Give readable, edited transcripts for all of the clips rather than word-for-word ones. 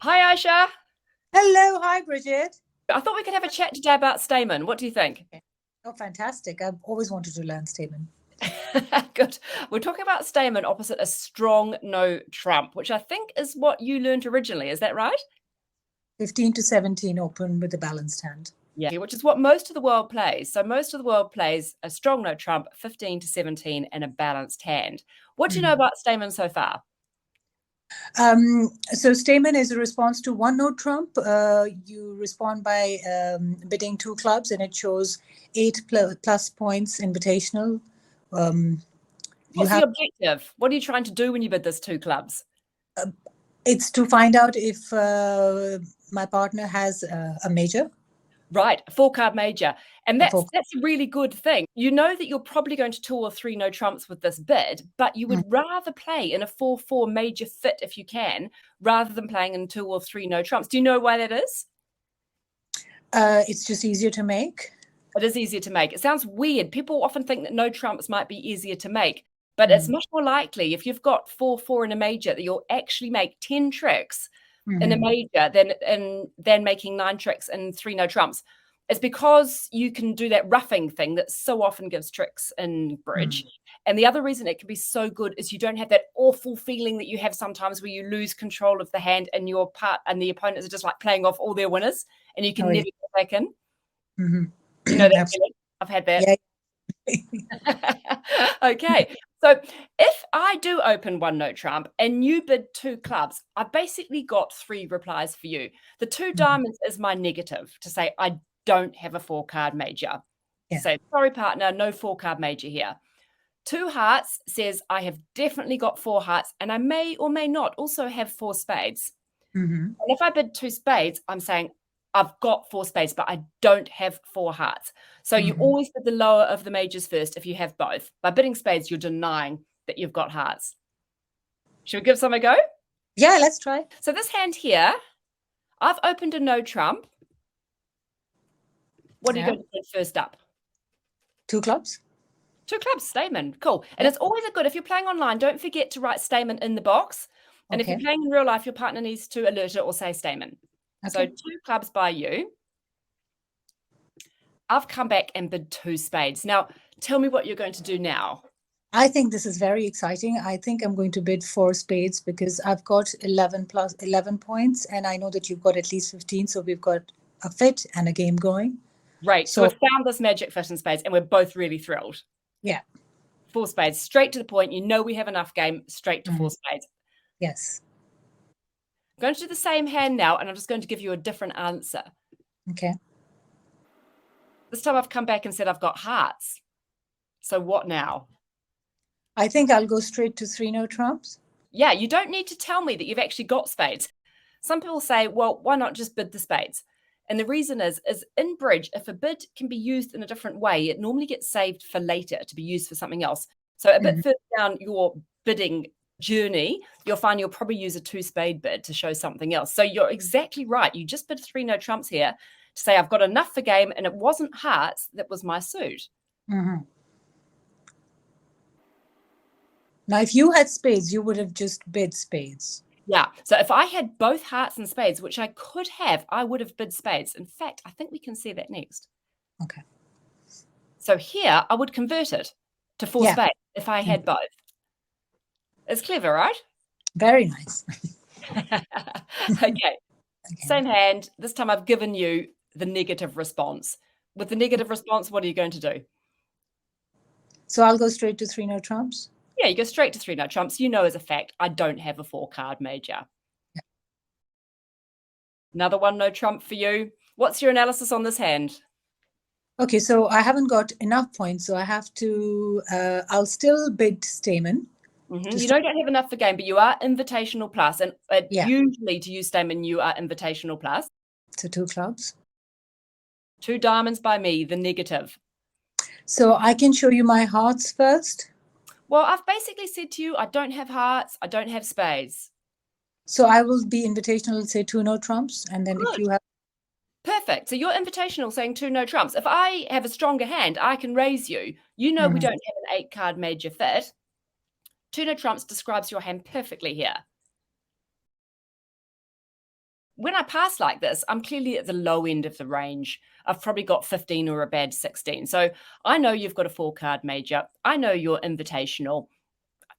Hi, Aisha. Hello, hi, Bridget. I thought we could have a chat today about Stayman. What do you think? Okay. Oh, fantastic. I've always wanted to learn Stayman. Good. We're talking about Stayman opposite a strong no trump, which I think is what you learned originally. Is that right? 15 to 17 open with a balanced hand. Yeah. Which is what most of the world plays. So most of the world plays a strong no trump, 15 to 17, and a balanced hand. What do you know Mhm. about Stayman so far? So Stayman is a response to one note trump. You respond by bidding two clubs, and it shows plus points invitational. Um, you What's the have objective? What are you trying to do when you bid this two clubs? It's to find out if my partner has a major, Right, a four-card major. And a that's four. that's a really good thing. You know that you're probably going to two or three no trumps with this bid, but you Mm. would rather play in a 4-4 major fit if you can, rather than playing in two or three no trumps. Do you know why that is? It's just easier to make. It is easier to make. It sounds weird. People often think that no trumps might be easier to make, but it's Mm. much more likely if you've got 4-4 in a major that you'll actually make 10 tricks in a Mhm. major than making 9 tricks and 3 no trumps. It's because you can do that roughing thing that so often gives tricks in bridge. Mm. And the other reason it can be so good is you don't have that awful feeling that you have sometimes where you lose control of the hand and your part and the opponents are just like playing off all their winners and you Oh, can yeah. never get back in. Mhm. You know that Absolutely. feeling? I've had that. Yeah. Okay. So if I do open one note trump and you bid two clubs, I've basically got three replies for you. The two Mhm. diamonds is my negative to say I don't have a four card major. To Yeah. say, sorry, partner, no four card major here. Two hearts says I have definitely got four hearts and I may or may not also have four spades. Mhm. And if I bid two spades, I'm saying I've got four spades, but I don't have four hearts. So you Mhm. always bid the lower of the majors first if you have both. By bidding spades, you're denying that you've got hearts. Should we give some a go? Yeah, let's try. So this hand here, I've opened a no trump. What are you Yeah. going to bid first up? Two clubs. Two clubs, Stayman. Cool. And Yeah. it's always a good, if you're playing online, don't forget to write Stayman in the box. And if you're Okay. playing in real life, your partner needs to alert it or say Stayman. So Okay. two clubs by you. I've come back and bid two spades. Now, tell me what you're going to do now. I think this is very exciting. I think I'm going to bid four spades because I've got 11 plus 11 points, and I know that you've got at least 15. So we've got a fit and a game going. Great. So So, we've found this magic fit in spades, and we're both really thrilled. yeah. Four spades, straight to the point. You know we have enough game, straight to four Mhm. spades. Yes. I'm going to do the same hand now, and I'm just going to give you a different answer. Okay. This time I've come back and said I've got hearts. So what now? I think I'll go straight to three no trumps. Yeah, you don't need to tell me that you've actually got spades. Some people say, well, why not just bid the spades? And the reason is in bridge, if a bid can be used in a different way, it normally gets saved for later to be used for something else. So a bit Mhm. further down your bidding journey, you'll find you'll probably use a two spade bid to show something else. So you're exactly right. You just bid three no trumps here to say I've got enough for game, and it wasn't hearts that was my suit. Mhm. Now, if you had spades, you would have just bid spades. Yeah. So if I had both hearts and spades, which I could have, I would have bid spades. In fact, I think we can see that next. Okay. So here I would convert it to four Yeah. spades if I Mm. had both. It's clever, right? Very nice. Okay. Okay. Same hand. This time I've given you the negative response. With the negative response, what are you going to do? So I'll go straight to three no trumps. Yeah, you go straight to three no trumps. You know as a fact, I don't have a four card major. Yeah. Another one no trump for you. What's your analysis on this hand? Okay, so I haven't got enough points, so I have to. I'll still bid Stayman to You start. don't have enough for game, but you are invitational plus, and Yeah, usually to use Stayman, you are invitational plus. so two clubs. Two diamonds by me, the negative. So I can show you my hearts first. Well, I've basically said to you, I don't have hearts, I don't have spades. So I will be invitational, say two no trumps, and then if Good. you have. Perfect. So you're invitational saying two no trumps. If I have a stronger hand, I can raise you. You know we Mhm. don't have an 8 card major fit. Two no trumps describes your hand perfectly here. when I pass like this, I'm clearly at the low end of the range. I've probably got 15 or a bad 16. So I know you've got a 4-card major. I know you're invitational.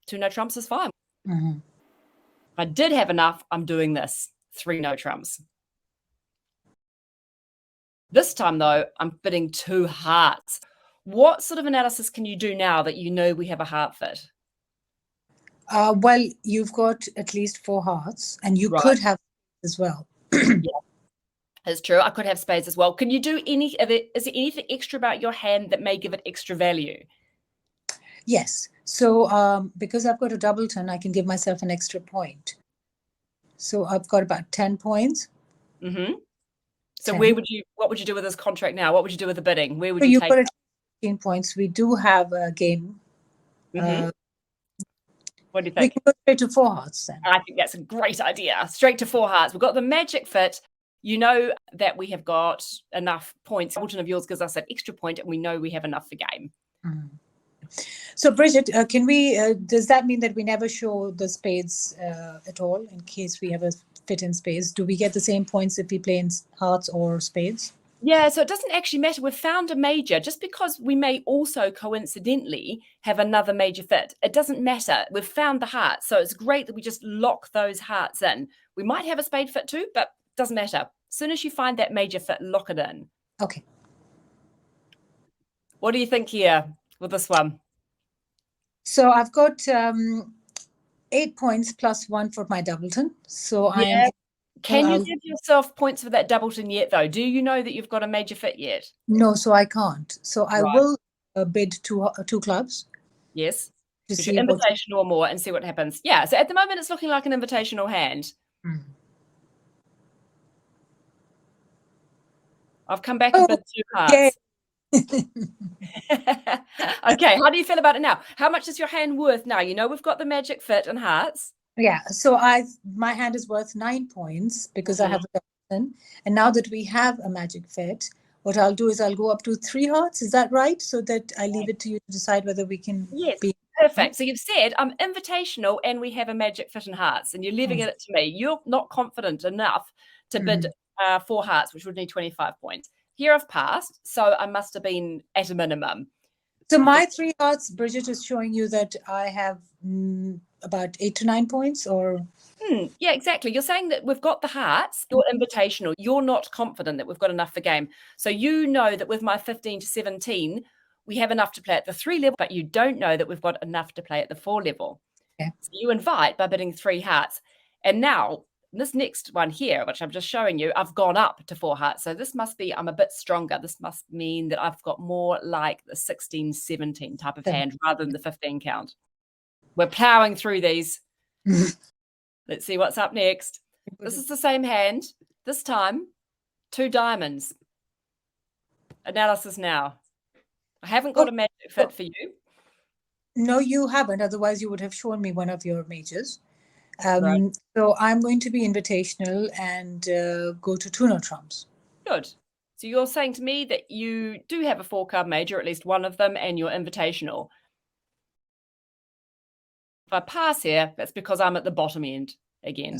2 no trumps is fine. Mm-hmm. If I did have enough, I'm doing this. 3 no trumps. This time, though, I'm bidding 2 hearts. What sort of analysis can you do now that you know we have a heart fit? Well, you've got at least 4 hearts, and you Right. could have as well. Yeah, that's true. I could have spades as well. Can you do any of it? Is there anything extra about your hand that may give it extra value? Yes. So because I've got a doubleton, I can give myself an extra point. So I've got about 10 points. Mm-hmm. So 10. what would you do with this contract now? What would you do with the bidding? Where would So you you've take got it? 15 points. We do have a game. Mm-hmm. What do you We think? can go straight to 4 hearts then. I think that's a great idea. Straight to 4 hearts. We've got the magic fit. You know that we have got enough points. Doubleton of yours gives us an extra point, and we know we have enough for game. Mm. So Bridget, can we? Does that mean that we never show the spades at all in case we have a fit in spades? Do we get the same points if we play in hearts or spades? Yeah, so it doesn't actually matter. We've found a major just because we may also coincidentally have another major fit. It doesn't matter. We've found the heart. So it's great that we just lock those hearts in. We might have a spade fit too, but it doesn't matter. As soon as you find that major fit, lock it in. Okay. What do you think here with this one? So I've got 8 points plus 1 for my doubleton. So I am. Can you give yourself points for that doubleton yet, though? Do you know that you've got a major fit yet? No, so I can't. So I Right. will bid 2 clubs. Yes. To Because see you're what. invitational or more and see what happens. Yeah. So at the moment, it's looking like an invitational hand. Mm. I've come back and bid 2 hearts. Yay. Okay, how do you feel about it now? How much is your hand worth now? You know we've got the magic fit and hearts. Yeah, so my hand is worth 9 points because I have a doubleton. And now that we have a magic fit, what I'll do is I'll go up to 3 hearts. Is that right? So that I leave it to you to decide whether we can be. Perfect. So you've said I'm invitational and we have a magic fit and hearts, and you're leaving it to me. You're not confident enough to bid 4 hearts, which would need 25 points. Here I've passed, so I must have been at a minimum. So my 3 hearts, Bridget, is showing you that I have about 8 to 9 points, or? Yeah, exactly. You're saying that we've got the hearts, you're invitational. You're not confident that we've got enough for game. So you know that with my 15 to 17, we have enough to play at the 3 level, but you don't know that we've got enough to play at the 4 level. Okay. So you invite by bidding 3 hearts. And now this next one here, which I'm just showing you, I've gone up to 4 hearts. So this must be, I'm a bit stronger. This must mean that I've got more like the 16, 17 type of hand rather than the 15 count. We're plowing through these. Let's see what's up next. This is the same hand. This time, 2 diamonds. Analysis now. I haven't got a magic fit for you. No, you haven't. Otherwise, you would have shown me one of your majors. Right. So I'm going to be invitational and go to 2 no trumps. Good. So you're saying to me that you do have a 4-card major, at least one of them, and you're invitational. If I pass here, that's because I'm at the bottom end again.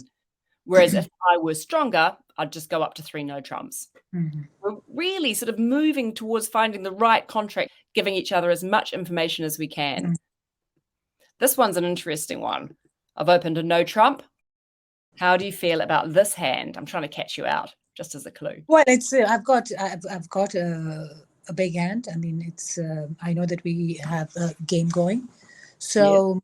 Whereas if I were stronger, I'd just go up to 3 no trumps. We're really sort of moving towards finding the right contract, giving each other as much information as we can. This one's an interesting one. I've opened a no trump. How do you feel about this hand? I'm trying to catch you out, just as a clue. Well, it's I've got a big hand. I mean, it's I know that we have a game going, so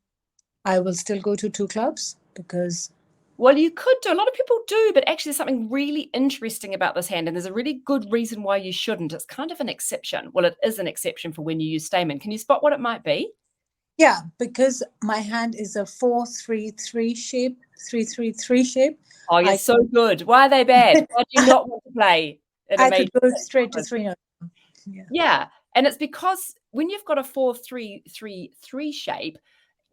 I will still go to 2 clubs because. Well, you could do. A lot of people do, but actually there's something really interesting about this hand, and there's a really good reason why you shouldn't. It's kind of an exception. Well, it is an exception for when you use Stayman. Can you spot what it might be? Yeah, because my hand is a 4-3-3 shape, 3-3-3 shape. Oh, you're so good. Why are they bad? Why do you not want to play in a I major? could go straight to 3 no. Yeah, and it's because when you've got a 4-3-3-3 shape,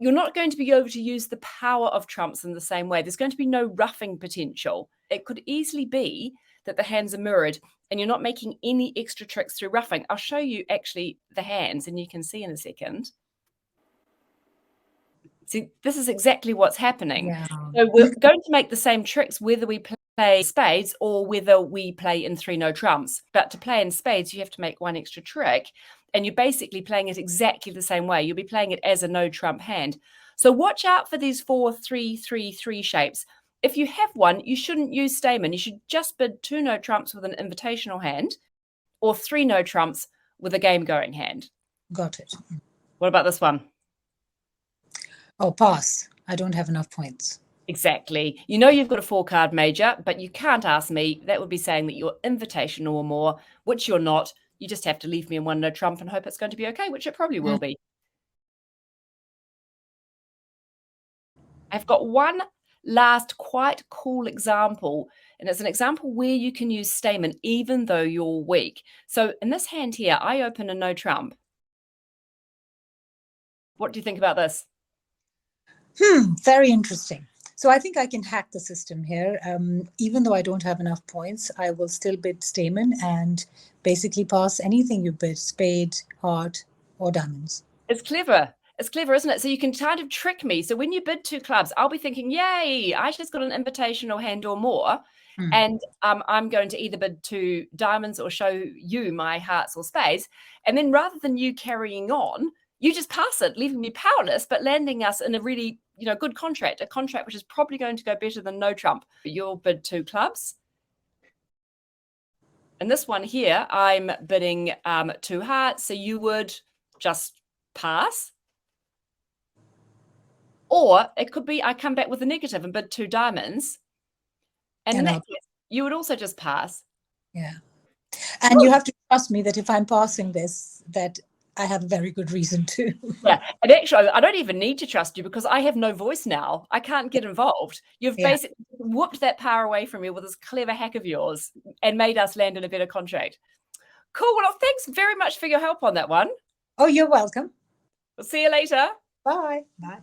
you're not going to be able to use the power of trumps in the same way. There's going to be no roughing potential. It could easily be that the hands are mirrored and you're not making any extra tricks through roughing. I'll show you actually the hands and you can see in a second. See, this is exactly what's happening. Yeah. So we're going to make the same tricks whether we play play spades or whether we play in 3 no trumps. But to play in spades, you have to make one extra trick, and you're basically playing it exactly the same way. You'll be playing it as a no trump hand. So watch out for these 4-3-3-3 shapes. If you have one, you shouldn't use Stayman. You should just bid 2 no trumps with an invitational hand or 3 no trumps with a game-going hand. Got it. What about this one? Oh, pass. I don't have enough points. Exactly. You know you've got a 4-card major, but you can't ask me. That would be saying that you're invitational or more, which you're not. You just have to leave me in 1 no trump and hope it's going to be okay, which it probably will be. I've got one last quite cool example, and it's an example where you can use Stayman even though you're weak. So in this hand here, I open a no trump. What do you think about this? Very interesting. So I think I can hack the system here. Even though I don't have enough points, I will still bid Stayman and basically pass anything you bid, spade, heart, or diamonds. It's clever. It's clever, isn't it? So you can kind of trick me. So when you bid 2 clubs, I'll be thinking, yay, Aisha's got an invitational hand or more. And I'm going to either bid 2 diamonds or show you my hearts or spades. And then rather than you carrying on, you just pass it, leaving me powerless, but landing us in a really, good contract, a contract which is probably going to go better than no trump. You'll bid 2 clubs. And this one here, I'm bidding 2 hearts. So you would just pass. Or it could be I come back with a negative and bid 2 diamonds. And in that case, you would also just pass. Yeah. And you have to trust me that if I'm passing this, that I have a very good reason to. Yeah. And actually, I don't even need to trust you because I have no voice now. I can't get involved. You've basically whooped that power away from me with this clever hack of yours and made us land in a better contract. Cool. Well, thanks very much for your help on that one. Oh, you're welcome. We'll see you later. Bye. Bye.